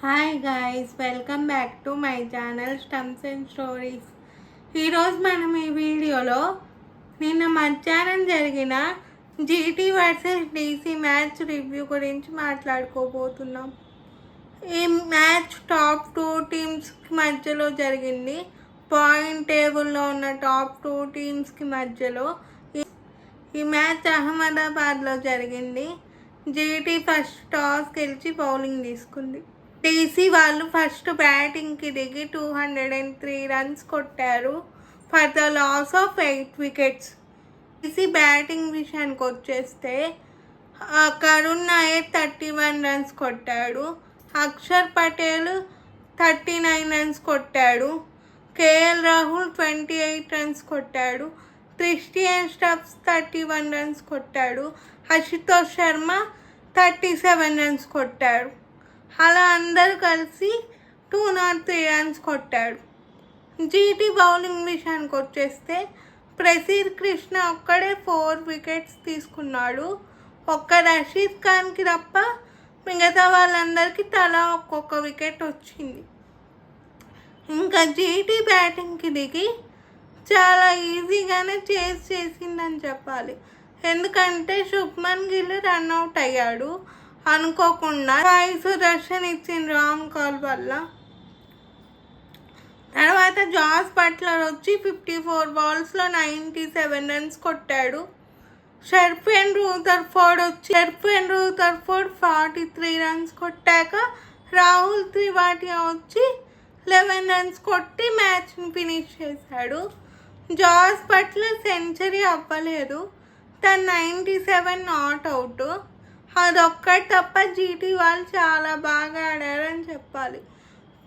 Hi guys, welcome back to my channel stumps and stories. ఈరోజు మనం ఈ వీడియోలో నిన్న మధ్యాహ్నం జరిగిన GT versus DC match review గురించి మాట్లాడుకోబోతున్నాం. ఈ మ్యాచ్ టాప్ 2 టీమ్స్కి మధ్యలో జరిగింది. పాయింట్ టేబుల్లో ఉన్న టాప్ 2 టీమ్స్కి మధ్యలో ఈ మ్యాచ్ అహ్మదాబాద్లో జరిగింది. జీటీ ఫస్ట్ టాస్ గెలిచి బౌలింగ్ తీసుకుంది. డీసీ వాళ్ళు ఫస్ట్ బ్యాటింగ్కి దిగి 203 రన్స్ కొట్టారు for the loss of 8 wickets. DC batting విషయానికి వచ్చేస్తే కరుణ్ నాయర్ 31 రన్స్ కొట్టాడు, అక్షర్ పటేల్ 39 రన్స్ కొట్టాడు, కేఎల్ రాహుల్ 28 రన్స్ కొట్టాడు, క్రిస్టియన్ స్టబ్స్ 31 రన్స్ కొట్టాడు, అశుతోష్ శర్మ 37 రన్స్ కొట్టాడు. అలా అందరూ కలిసి 203 రన్స్ కొట్టాడు. జీటీ బౌలింగ్ విషయానికి వచ్చేస్తే ప్రసీద్ కృష్ణ ఒక్కడే 4 వికెట్స్ తీసుకున్నాడు. ఒక్క రషీద్ ఖాన్కి తప్ప మిగతా వాళ్ళందరికీ తలా ఒక్కొక్క వికెట్ వచ్చింది. ఇంకా జీటీ బ్యాటింగ్కి దిగి చాలా ఈజీగానే చేసిందని చెప్పాలి. ఎందుకంటే శుభ్మన్ గిల్ రన్అట్ అయ్యాడు అనుకోకుండా. సాయి సుదర్శన్ ఇచ్చిన రాంగ్ కాల్ వల్ల. తర్వాత జాస్ బట్లర్ వచ్చి 54 బాల్స్లో 97 రన్స్ కొట్టాడు. షెర్ఫెన్ రూథర్ఫోర్డ్ 43 రన్స్ కొట్టాక రాహుల్ త్రిపాఠి వచ్చి 11 రన్స్ కొట్టి మ్యాచ్ని ఫినిష్ చేశాడు. జాస్ బట్లర్ సెంచరీ అవ్వలేదు, తను 97 నాట్ అవుట్. అదొక్కటి తప్ప జీటీ వాళ్ళు చాలా బాగా ఆడారని చెప్పాలి.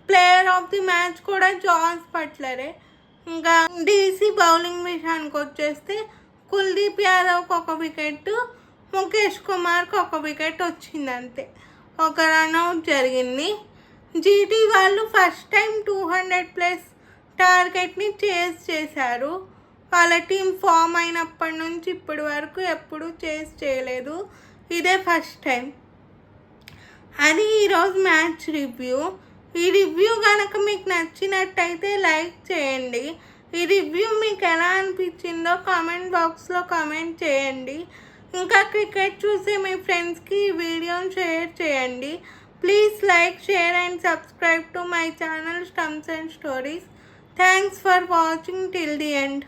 ప్లేయర్ ఆఫ్ ది మ్యాచ్ కూడా జాస్ బట్లరే. ఇంకా డీసీ బౌలింగ్ విషయానికి వచ్చేస్తే కుల్దీప్ యాదవ్కి 1 వికెట్, ముఖేష్ కుమార్కి 1 వికెట్ వచ్చింది, అంతే. ఒక రన్అట్ జరిగింది. జీటీ వాళ్ళు ఫస్ట్ టైం 200+ టార్గెట్ని చేశారు. వాళ్ళ టీం ఫామ్ అయినప్పటి నుంచి ఇప్పటి వరకు ఎప్పుడూ చేయలేదు, ఇదే ఫస్ట్ టైం. అది ఈరోజు మ్యాచ్ రివ్యూ. ఈ రివ్యూ కనుక మీకు నచ్చినట్టయితే లైక్ చేయండి. ఈ రివ్యూ మీకు ఎలా అనిపించిందో కామెంట్ బాక్స్లో కామెంట్ చేయండి. ఇంకా క్రికెట్ చూసే మీ ఫ్రెండ్స్కి ఈ వీడియోని షేర్ చేయండి. Please like, share and subscribe to my channel stumps and stories. Thanks for watching till the end.